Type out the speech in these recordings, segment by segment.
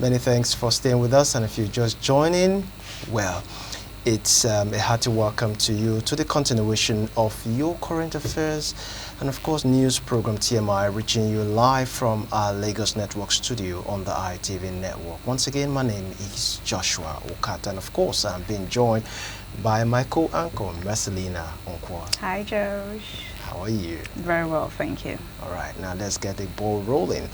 Many thanks for staying with us, and if you're just joining, well, it's a hearty welcome to you to the continuation of your current affairs and of course news program TMI, reaching you live from our Lagos Network studio on the ITV network. Once again, my name is Joshua Okata, and of course I'm being joined by my co-anchor, Marcelina Onkwa. Hi, Josh. How are you? Very well, thank you. All right, now let's get the ball rolling.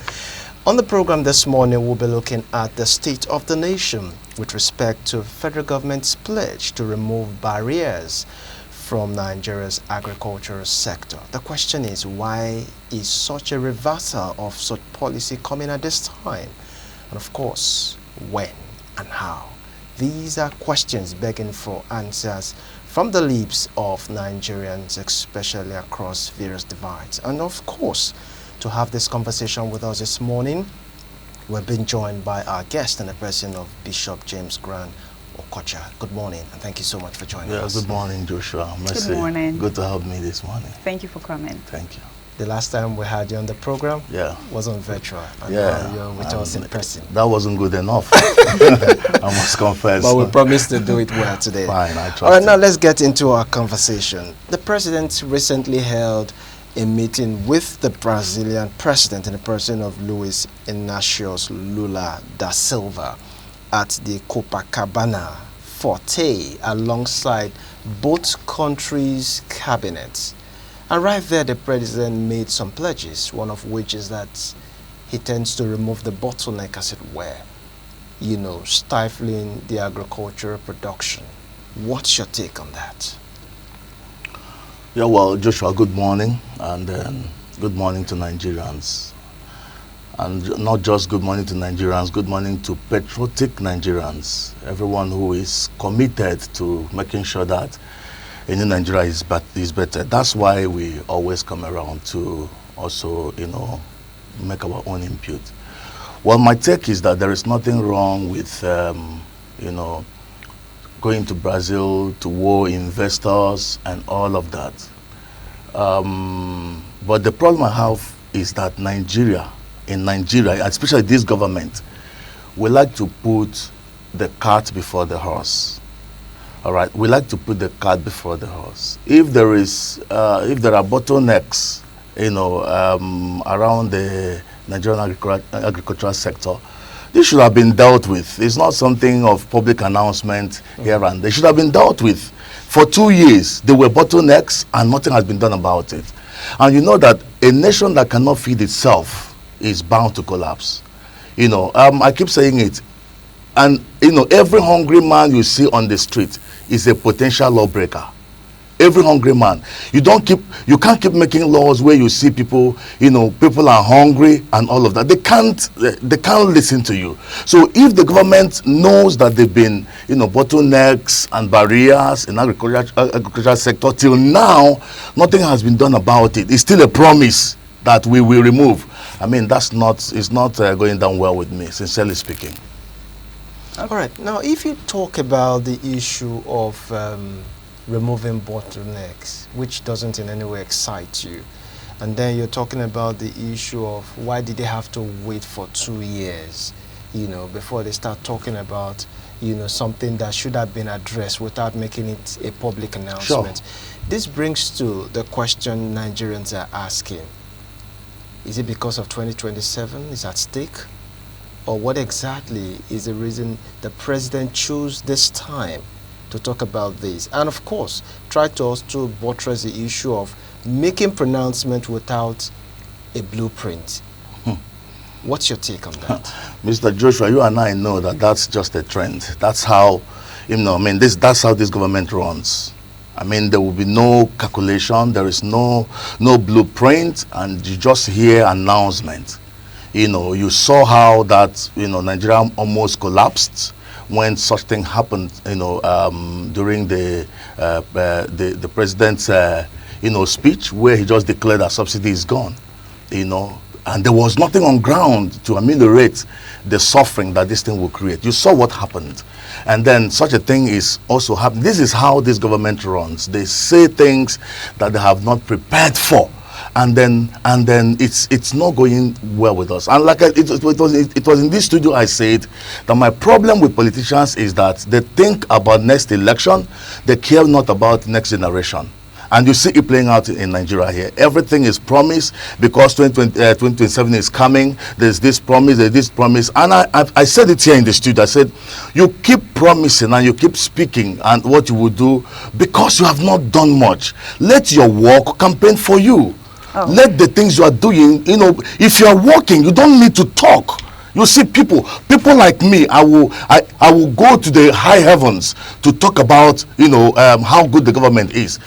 On the program this morning, we'll be looking at the state of the nation with respect to federal government's pledge to remove barriers from Nigeria's agricultural sector. The question is, why is such a reversal of such policy coming at this time? And of course, when and how? These are questions begging for answers from the lips of Nigerians, especially across various divides. And of course, to have this conversation with us this morning, we're being joined by our guest in the person of Bishop James Grant Okocha. Good morning, and thank you so much for joining us. Good morning, Joshua. Mercy. Good morning. Good to have me this morning. Thank you for coming. Thank you. The last time we had you on the program was on virtual, and now you're with us in person. That wasn't good enough, I must confess. But we promised to do it well today. Fine, I trust All right, you. now let's get into our conversation. The president recently held a meeting with the Brazilian president in the person of Luis Inácio Lula da Silva at the Copacabana Forte alongside both countries' cabinets. And right there, the president made some pledges, one of which is that he tends to remove the bottleneck, as it were, stifling the agricultural production. What's your take on that? Yeah, well, Joshua, good morning, and good morning to Nigerians. And not just good morning to Nigerians, good morning to patriotic Nigerians, everyone who is committed to making sure that a new Nigeria is better. That's why we always come around to also, make our own input. Well, my take is that there is nothing wrong with, going to Brazil to woo investors and all of that. But the problem I have is that in Nigeria, especially this government, we like to put the cart before the horse. All right, we like to put the cart before the horse. If there are bottlenecks, around the Nigerian agricultural sector, this should have been dealt with. It's not something of public announcement here and there. It should have been dealt with. For 2 years, there were bottlenecks and nothing has been done about it. And you know that a nation that cannot feed itself is bound to collapse. I keep saying it. And, every hungry man you see on the street is a potential lawbreaker. Every hungry man. You can't keep making laws where you see people, people are hungry and all of that. They can't listen to you. So if the government knows that they've been, bottlenecks and barriers in agricultural sector till now, nothing has been done about it. It's still a promise that we will remove. I mean, it's not going down well with me, sincerely speaking. All right. Now, if you talk about the issue of removing bottlenecks, which doesn't in any way excite you, and then you're talking about the issue of why did they have to wait for 2 years, before they start talking about, something that should have been addressed without making it a public announcement. Sure. This brings to the question Nigerians are asking. Is it because of 2027 is at stake? Or what exactly is the reason the president chose this time to talk about this? And of course, try to also buttress the issue of making pronouncement without a blueprint. What's your take on that? Mr. Joshua, you and I know that that's just a trend. That's how, that's how this government runs. I mean, there will be no calculation, there is no blueprint, and you just hear announcement. You saw how that, Nigeria almost collapsed when such thing happened, during the president's, speech, where he just declared that subsidy is gone, and there was nothing on ground to ameliorate the suffering that this thing will create. You saw what happened. And then such a thing is also happening. This is how this government runs. They say things that they have not prepared for. and then it's not going well with us. And like it was in this studio I said that my problem with politicians is that they think about next election, they care not about next generation. And you see it playing out in Nigeria here. Everything is promised because 2027 is coming. There's this promise, there's this promise. And I said it here in the studio. I said, you keep promising and you keep speaking and what you will do because you have not done much. Let your work campaign for you. Oh. Let the things you are doing, if you are working, you don't need to talk. You see people like me, I will go to the high heavens to talk about, how good the government is.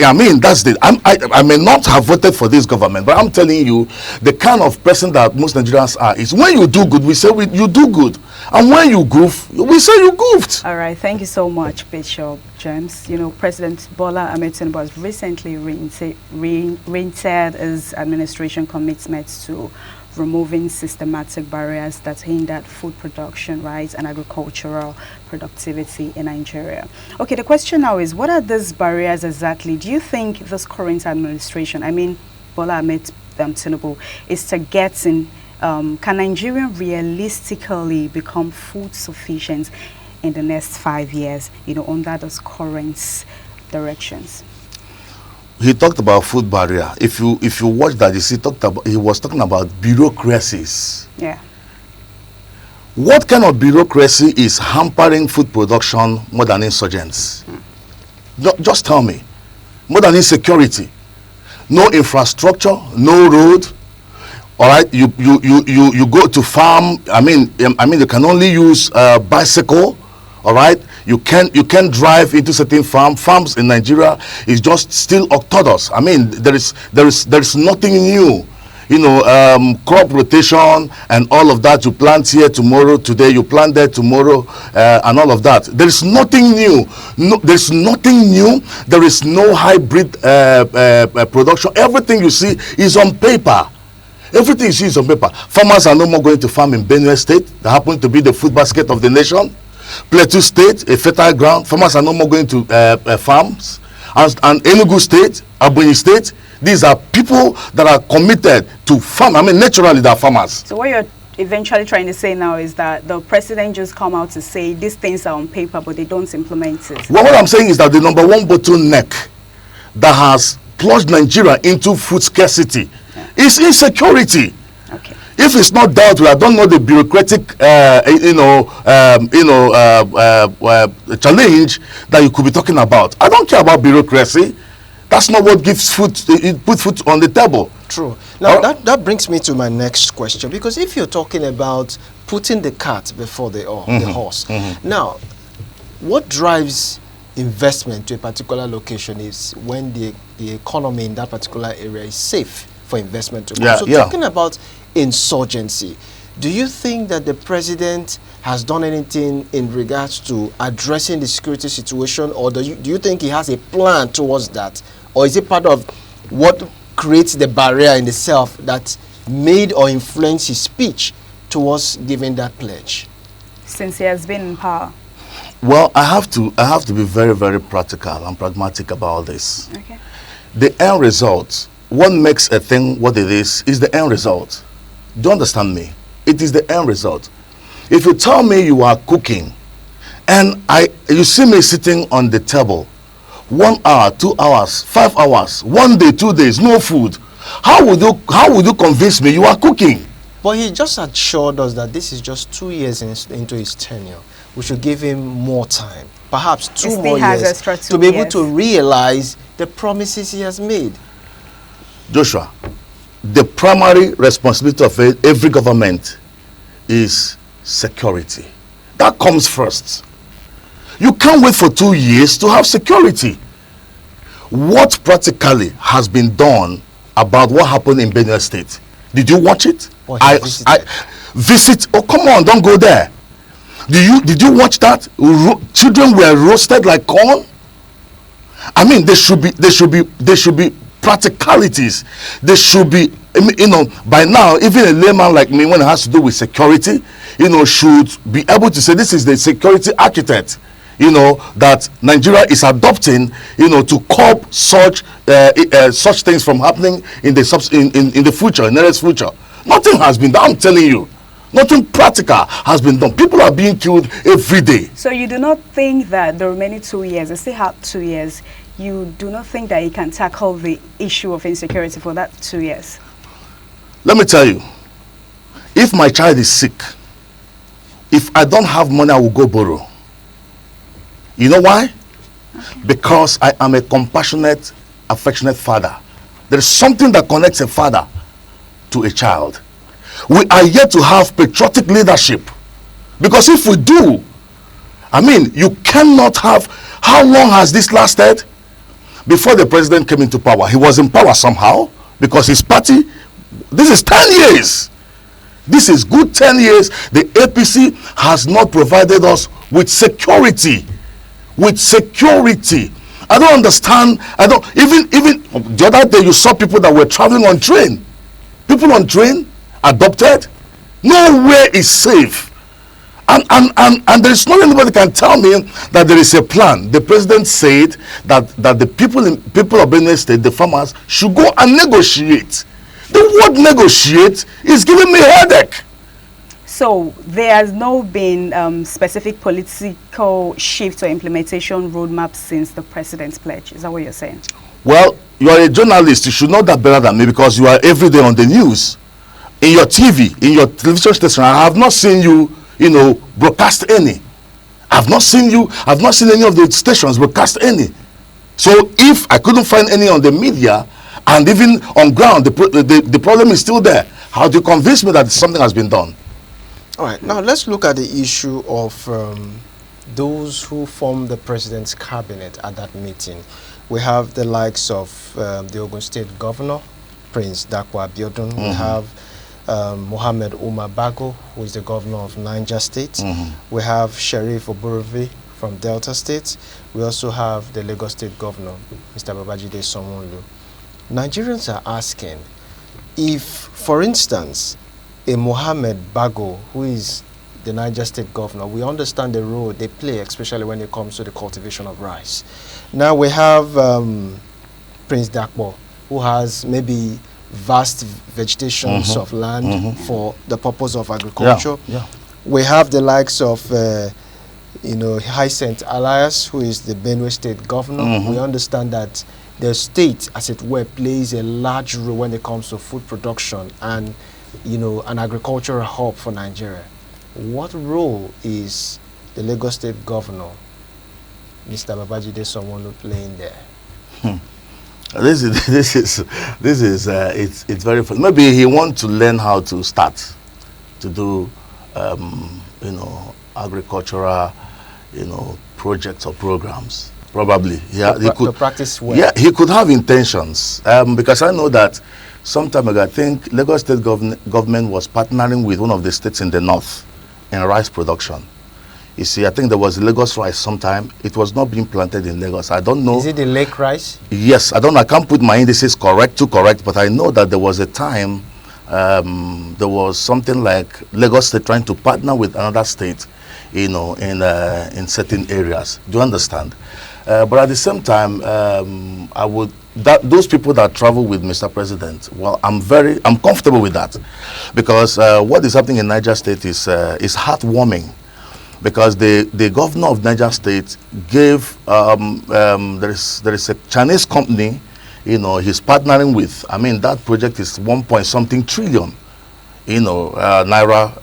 I mean, I may not have voted for this government, but I'm telling you, the kind of person that most Nigerians are is when you do good, we say you do good. And when you goof, we say you goofed. All right, thank you so much, Bishop James. President Bola Ahmed Tinubu has recently reinstated his administration commitments to removing systematic barriers that hindered food production, rights, and agricultural productivity in Nigeria. Okay, the question now is, what are these barriers exactly? Do you think this current administration, I mean Bola Ahmed Tinubu, is targeting, can Nigeria realistically become food sufficient in the next 5 years, under those current directions? He talked about food barrier. If you watch that, you see he was talking about bureaucracies. Yeah. What kind of bureaucracy is hampering food production more than insurgents? Just tell me. More than insecurity. No infrastructure, no road. All right, you go to farm. I mean you can only use bicycle. All right, you can drive into certain farms in Nigeria is just still orthodox. I mean, there is nothing new. Crop rotation and all of that. You plant here tomorrow, today you plant there tomorrow, and all of that. There is nothing new. There's nothing new. There is no hybrid production. Everything you see is on paper. Everything you see is on paper. Farmers are no more going to farm in Benue State. That happen to be the food basket of the nation. Plateau State, a fertile ground. Farmers are no more going to farms. And Enugu State, Ebonyi State, these are people that are committed to farm. I mean, naturally, they are farmers. So what you're eventually trying to say now is that the president just come out to say these things are on paper, but they don't implement it. Well, what I'm saying is that the number one bottleneck that has plunged Nigeria into food scarcity is insecurity. Okay. If it's not dealt with, I don't know the bureaucratic, challenge that you could be talking about. I don't care about bureaucracy. That's not what gives food. It puts food on the table. True. Now that brings me to my next question, because if you're talking about putting the cart before the horse, now, what drives investment to a particular location is when the economy in that particular area is safe for investment to come. Talking about insurgency, do you think that the president has done anything in regards to addressing the security situation, or do you think he has a plan towards that, or is it part of what creates the barrier in itself that made or influenced his speech towards giving that pledge? Since he has been in power. Well, I have to be very, very practical and pragmatic about this. Okay. The end result, what makes a thing what it is the end result. Do you understand me? It is the end result. If you tell me you are cooking and you see me sitting on the table 1 hour, 2 hours, 5 hours, 1 day, 2 days, no food, how would you convince me you are cooking? But he just assured us that this is just 2 years into his tenure. We should give him more time, perhaps 2 more years, to be able to realize the promises he has made. Joshua, the primary responsibility of every government is security. That comes first. You can't wait for 2 years to have security. What practically has been done about what happened in Benue State? Did you watch it? Well, I visit. Oh, come on, don't go there. Did you watch that? Children were roasted like corn. I mean, there should be practicalities. There should be, by now, even a layman like me, when it has to do with security, should be able to say, this is the security architect. that Nigeria is adopting, to curb such things from happening in the future, in the nearest future. Nothing has been done, I'm telling you. Nothing practical has been done. People are being killed every day. So you do not think that the remaining 2 years, they still have 2 years, you do not think that you can tackle the issue of insecurity for that 2 years? Let me tell you, if my child is sick, if I don't have money, I will go borrow. You know why? Okay. Because I am a compassionate, affectionate father. There is something that connects a father to a child. We are yet to have patriotic leadership, because if we do, you cannot have. How long has this lasted? Before the president came into power, he was in power somehow because his party, this is 10 years. This is good 10 years. The APC has not provided us with security. I don't understand. Even the other day you saw people that were traveling on train. People on train adopted. Nowhere is safe. And there is not anybody can tell me that there is a plan. The president said that the people of Benue State, the farmers, should go and negotiate. The word negotiate is giving me a headache. So there has not been specific political shift or implementation roadmap since the president's pledge. Is that what you're saying? Well, you are a journalist. You should know that better than me, because you are every day on the news. In your TV, in your television station, I have not seen you, broadcast any. I've not seen any of the stations broadcast any. So if I couldn't find any on the media, and even on ground, the problem is still there, how do you convince me that something has been done? All right, now let's look at the issue of those who formed the president's cabinet at that meeting. We have the likes of the Ogun State Governor, Prince Dakwa Abiodun. Mm-hmm. We have Mohammed Umar Bago, who is the governor of Niger State. Mm-hmm. We have Sheriff Oburuvi from Delta State. We also have the Lagos State Governor, Mr. Babajide Sanwo-Olu. Nigerians are asking if, for instance, a Mohammed Bago, who is the Niger State Governor, we understand the role they play, especially when it comes to the cultivation of rice. Now we have Prince Dakwa, who has maybe vast vegetations of land for the purpose of agriculture. Yeah. We have the likes of Hyacinth Alias, who is the Benue State Governor. We understand that the state, as it were, plays a large role when it comes to food production and an agricultural hub for Nigeria. What role is the Lagos State Governor, Mr. Babajide Sanwo-Olu, playing there? This is it's very fun. Maybe he wants to learn how to start to do agricultural projects or programs. Probably, yeah, he could practice well. Yeah, he could have intentions, because I know that some time ago, I think Lagos State government was partnering with one of the states in the north in rice production. You see, I think there was Lagos rice sometime. It was not being planted in Lagos. I don't know. Is it the lake rice? Yes, I don't know. I can't put my indices correct, but I know that there was a time, there was something like Lagos State trying to partner with another state, in certain areas. Do you understand? But at the same time, those people that travel with Mr. President, well, I'm comfortable with that, because what is happening in Niger State is heartwarming, because the governor of Niger State gave there is a Chinese company, he's partnering with. I mean, that project is 1.something trillion, naira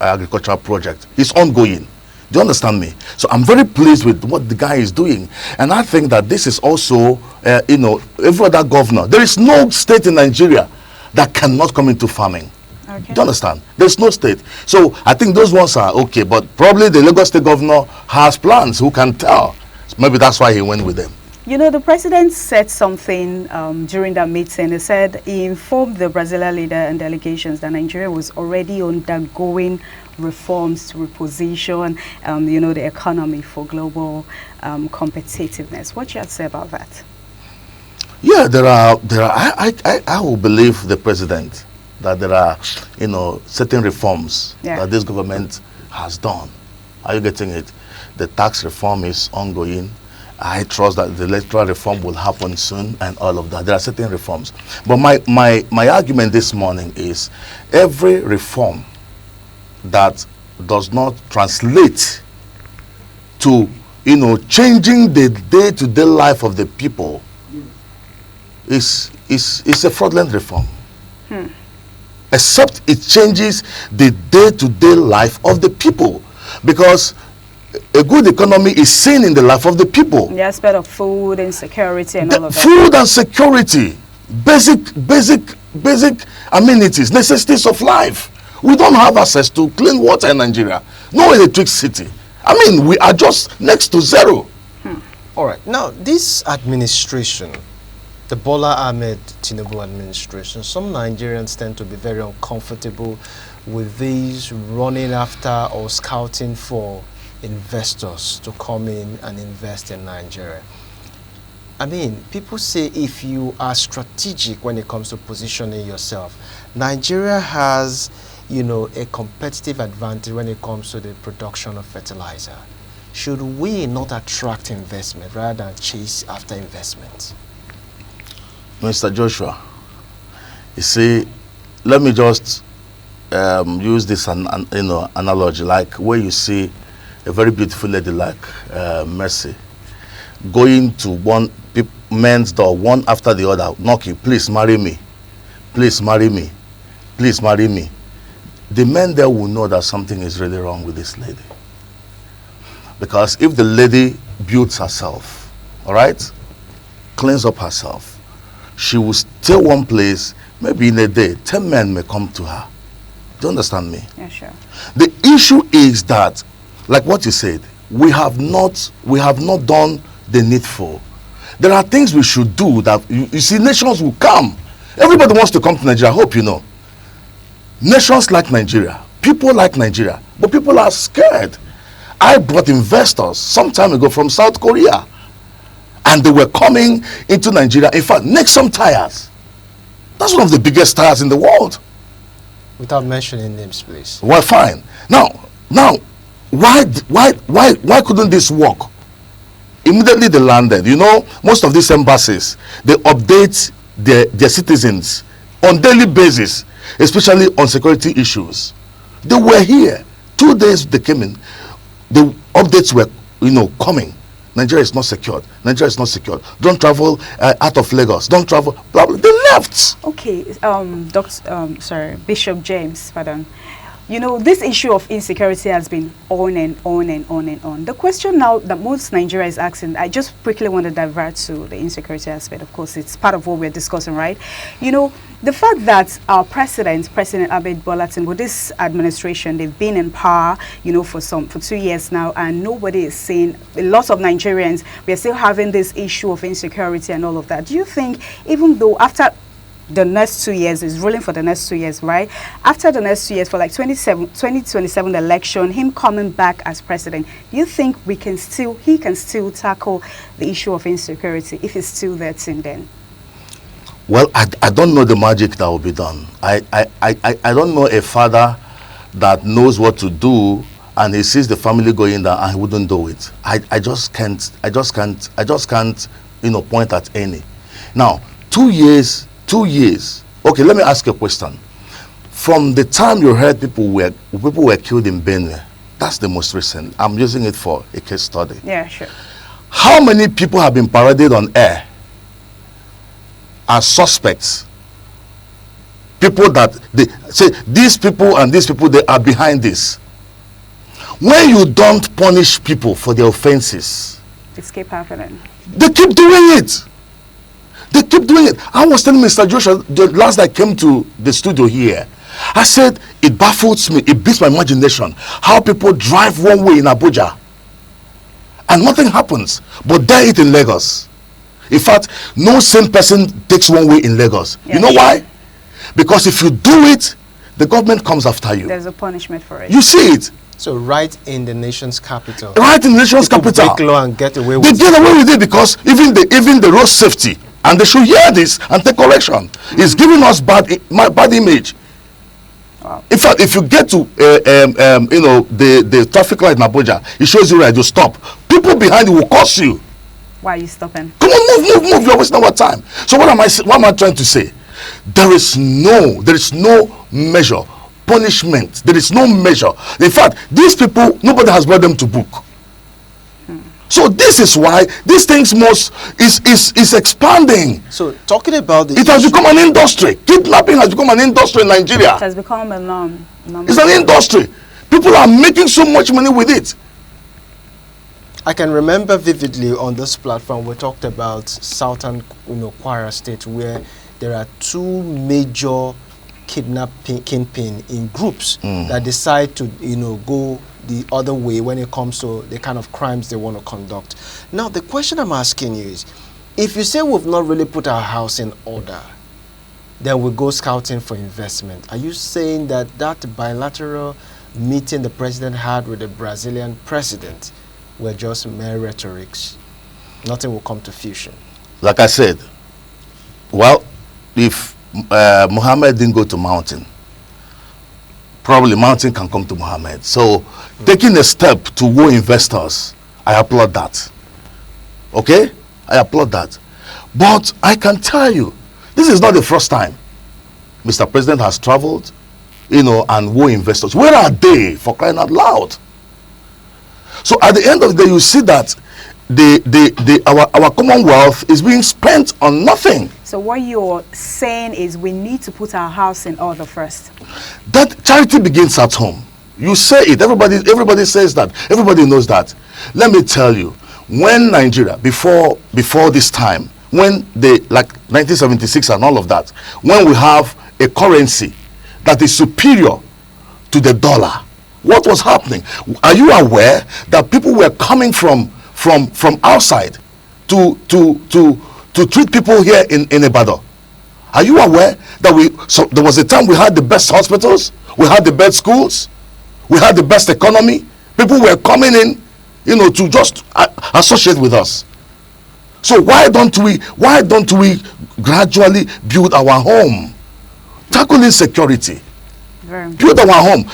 agricultural project. It's ongoing. Do you understand me? So I'm very pleased with what the guy is doing. And I think that this is also, every other governor. There is no state in Nigeria that cannot come into farming. Okay. Do you understand? There's no state. So I think those ones are okay. But probably the Lagos State Governor has plans. Who can tell? Maybe that's why he went with them. The president said something during that meeting. He said he informed the Brazilian leader and delegations that Nigeria was already undergoing reforms to reposition, the economy for global competitiveness. What do you have to say about that? Yeah, there are. I will believe the president that there are, certain reforms that this government has done. Are you getting it? The tax reform is ongoing. I trust that the electoral reform will happen soon and all of that. There are certain reforms. But my argument this morning is every reform that does not translate to, changing the day-to-day life of the people is a fraudulent reform. Except it changes the day-to-day life of the people. Because a good economy is seen in the life of the people. The aspect of food and security and all of that. Food and security, basic amenities, necessities of life. We don't have access to clean water in Nigeria. No electricity. I mean, we are just next to zero. All right. Now, this administration, the Bola Ahmed Tinubu administration, some Nigerians tend to be very uncomfortable with these running after or scouting for investors to come in and invest in Nigeria. I mean, people say if you are strategic when it comes to positioning yourself, Nigeria has, a competitive advantage when it comes to the production of fertilizer. Should we not attract investment rather than chase after investment? Mr. Joshua, you see, let me just use this analogy, like where you see a very beautiful lady like Mercy going to one man's door, one after the other, knocking, please marry me, please marry me, please marry me. The men there will know that something is really wrong with this lady. Because if the lady builds herself, all right, cleans up herself, she will stay one place, maybe in a day, 10 men may come to her. Do you understand me? Yeah, sure. The issue is that, like what you said, we have not done the needful. There are things we should do that, you see, nations will come. Everybody wants to come to Nigeria, I hope you know. Nations like Nigeria, people like Nigeria, but people are scared. I brought investors some time ago from South Korea, and they were coming into Nigeria. In fact, Nexum tires, that's one of the biggest tires in the world. Without mentioning names, please. Well, fine. Now, why couldn't this work? Immediately they landed. Most of these embassies, they update their citizens on daily basis, especially on security issues. They were here. 2 days they came in. The updates were, coming. Nigeria is not secured. Nigeria is not secured. Don't travel out of Lagos. Don't travel. Blah, blah. They left. Okay, Bishop James, pardon. This issue of insecurity has been on and on and on and on. The question now that most Nigeria is asking, I just quickly want to divert to the insecurity aspect. Of course, it's part of what we're discussing, right? The fact that our President Ahmed Bola Tinubu, with this administration, they've been in power, for 2 years now, and nobody is saying, a lot of Nigerians, we are still having this issue of insecurity and all of that. Do you think, even though after the next 2 years is ruling for the next 2 years, right? After the next 2 years, for like 2027 election, him coming back as president, do you think he can still tackle the issue of insecurity if it's still there till then? Well, I don't know the magic that will be done. I don't know a father that knows what to do and he sees the family going down and he wouldn't do it. I just can't point at any. Now, 2 years. Okay, let me ask you a question. From the time you heard people were killed in Benue, that's the most recent. I'm using it for a case study. Yeah, sure. How many people have been paraded on air as suspects? People that they say these people and these people, they are behind this. When you don't punish people for their offenses, It's keep happening. They keep doing it. They keep doing it. I was telling Mr. Joshua the last I came to the studio here, I said it baffles me, it beats my imagination how people drive one way in Abuja and nothing happens, but dare it in Lagos. In fact, no sane person takes one way in Lagos. Yeah, you know why? Because if you do it, the government comes after you. There's a punishment for it. You see it. So right in the nation's capital. Right in the nation's capital. Break law and get away with They get away with it because even the road safety, and they should hear this and take correction, is giving us bad image. Wow. In fact, if you get to the traffic light in Abuja, it shows you right to stop. People behind you will curse you. Why are you stopping? Come on, move. You're wasting our time. So what am I trying to say? There is no measure, punishment. There is no measure. In fact, these people, nobody has brought them to book. So this is why these things is expanding. So talking about the it has become an industry. Kidnapping has become an industry in Nigeria. It has become a norm. It's an industry. People are making so much money with it. I can remember vividly on this platform we talked about Southern Kwara State, where there are two major kidnapping in groups that decide to go the other way when it comes to the kind of crimes they want to conduct. Now the question I'm asking you is, if you say we've not really put our house in order, then we go scouting for investment, are you saying that bilateral meeting the president had with the Brazilian president were just mere rhetorics? Nothing will come to fruition. Like I said, well, if Muhammad didn't go to mountain, probably mountain can come to Muhammad. So taking a step to woo investors, I applaud that. Okay? I applaud that. But I can tell you, this is not the first time Mr. President has traveled, and woo investors. Where are they, for crying out loud? So at the end of the day, you see that our Commonwealth is being spent on nothing. So what you're saying is we need to put our house in order first. That charity begins at home. You say it. Everybody says that. Everybody knows that. Let me tell you, when Nigeria, before this time, when like 1976 and all of that, when we have a currency that is superior to the dollar, what was happening? Are you aware that people were coming from outside to treat people here in Ibadan? Are you aware that there was a time we had the best hospitals, we had the best schools, we had the best economy? People were coming in, to just associate with us. So why don't we gradually build our home, tackle insecurity, build our home,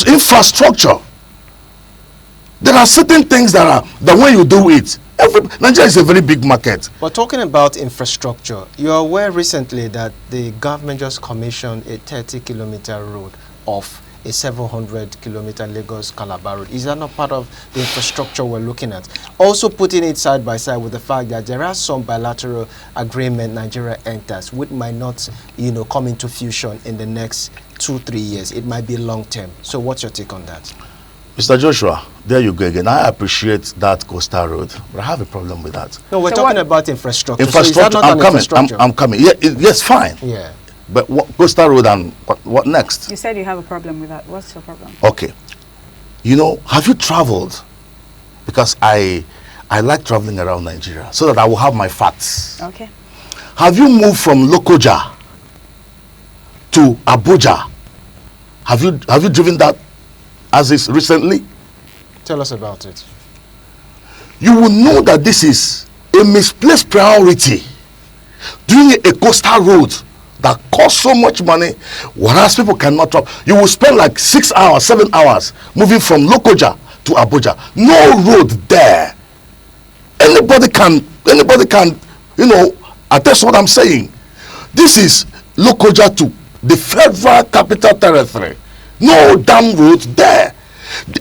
infrastructure? There are certain things that when you do it, Nigeria is a very big market. But talking about infrastructure, you're aware recently that the government just commissioned a 30-kilometer road off a 700-kilometer Lagos-Calabar road. Is that not part of the infrastructure we're looking at? Also putting it side by side with the fact that there are some bilateral agreement Nigeria enters which might not, come into fusion in the next 2-3 years. It might be long term. So what's your take on that? Mr. Joshua, there you go again. I appreciate that coastal road, but I have a problem with that. No, we're talking about infrastructure. Infrastructure, so I'm coming. Yeah, yes, fine. Yeah. But what coastal road and what next? You said you have a problem with that. What's your problem? Okay. Have you traveled? Because I like traveling around Nigeria so that I will have my facts. Okay. Have you moved from Lokoja to Abuja? Have you driven that as is recently? Tell us about it. You will know that this is a misplaced priority. Doing a coastal road that costs so much money, whereas people cannot travel. You will spend like 6 hours, 7 hours moving from Lokoja to Abuja. No road there. Anybody can, attest what I'm saying. This is Lokoja to the Federal Capital Territory. No damn road there.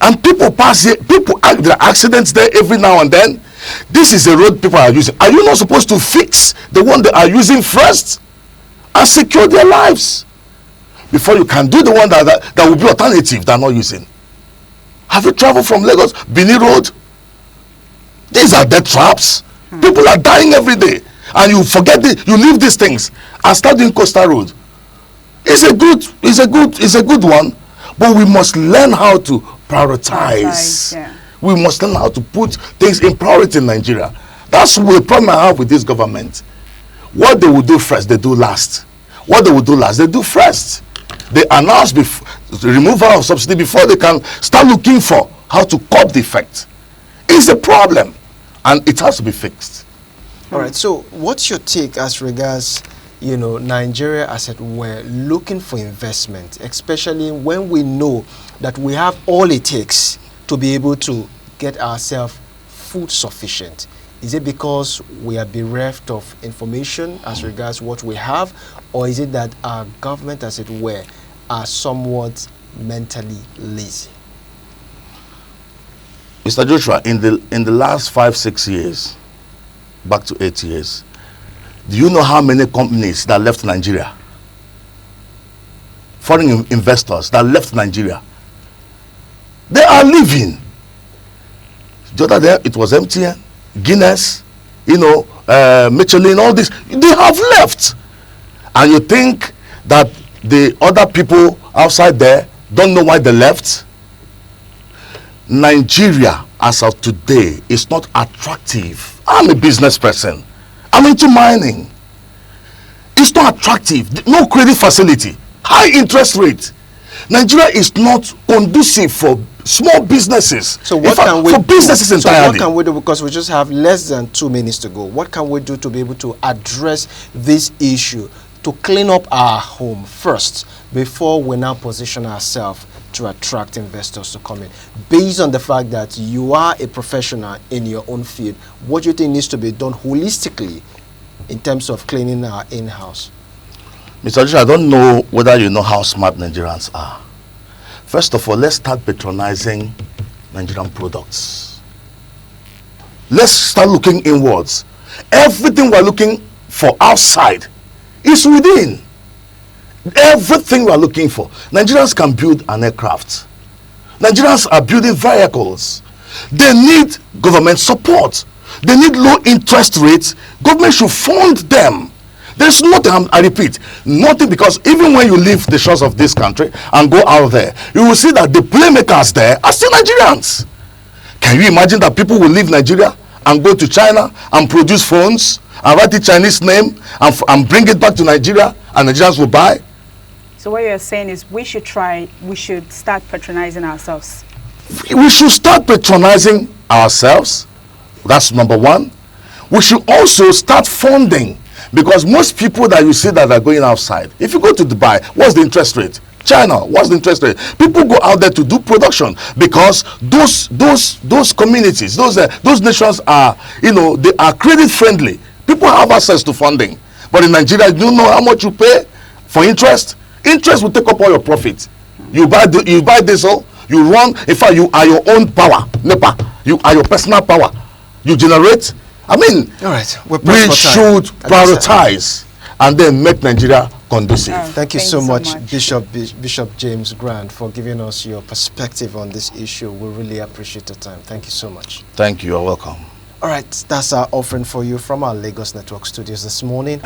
And people pass it, there are accidents there every now and then. This is a road people are using. Are you not supposed to fix the one they are using first and secure their lives before you can do the one that will be alternative they're not using? Have you traveled from Lagos, Benin Road? These are death traps. People are dying every day, and you forget you leave these things and start doing coastal road. It's a good one, but we must learn how to prioritize. Yeah. We must learn how to put things in priority in Nigeria. That's the problem I have with this government. What they will do first, they do last. What they will do last, they do first. They announce the removal of subsidy before they can start looking for how to curb the effect. It's a problem, and it has to be fixed. All right, so what's your take as regards Nigeria, as it were, looking for investment, especially when we know that we have all it takes to be able to get ourselves food sufficient? Is it because we are bereft of information as regards what we have, or is it that our government, as it were, are somewhat mentally lazy? Mr. Joshua, in the last 5-6 years, back to 8 years, do you know how many companies that left Nigeria? Foreign investors that left Nigeria. They are leaving. The other day, it was MTN, Guinness, Michelin, all this. They have left. And you think that the other people outside there don't know why they left? Nigeria, as of today, is not attractive. I'm a business person. I'm into mining. It's not attractive. No credit facility. High interest rate. Nigeria is not conducive for small businesses. So what can we for businesses entirely? So what can we do? Because we just have less than 2 minutes to go. What can we do to be able to address this issue, to clean up our home first, before we now position ourselves to attract investors to come in? Based on the fact that you are a professional in your own field, what do you think needs to be done holistically in terms of cleaning our in-house? Mr. Joshua, I don't know whether you know how smart Nigerians are. First of all, let's start patronizing Nigerian products. Let's start looking inwards. Everything we're looking for outside is within. Everything we're looking for. Nigerians can build an aircraft. Nigerians are building vehicles. They need government support. They need low interest rates. Government should fund them. There's nothing, I repeat, nothing, because even when you leave the shores of this country and go out there, you will see that the playmakers there are still Nigerians. Can you imagine that people will leave Nigeria and go to China and produce phones and write the Chinese name and bring it back to Nigeria and Nigerians will buy? So what you're saying is we should start patronizing ourselves. We should start patronizing ourselves. That's number one. We should also start funding. Because most people that you see that are going outside, if you go to Dubai, what's the interest rate? China, what's the interest rate? People go out there to do production because those communities, those nations are, they are credit friendly. People have access to funding. But in Nigeria, you know how much you pay for interest? Interest will take up all your profits. You buy diesel, you run. In fact, you are your own power, NEPA. You are your personal power. You generate. I mean, all right, we should prioritize and then make Nigeria conducive. Thank you so much, Bishop James Grant, for giving us your perspective on this issue. We really appreciate your time. Thank you so much. Thank you. You're welcome. All right, that's our offering for you from our Lagos Network studios this morning.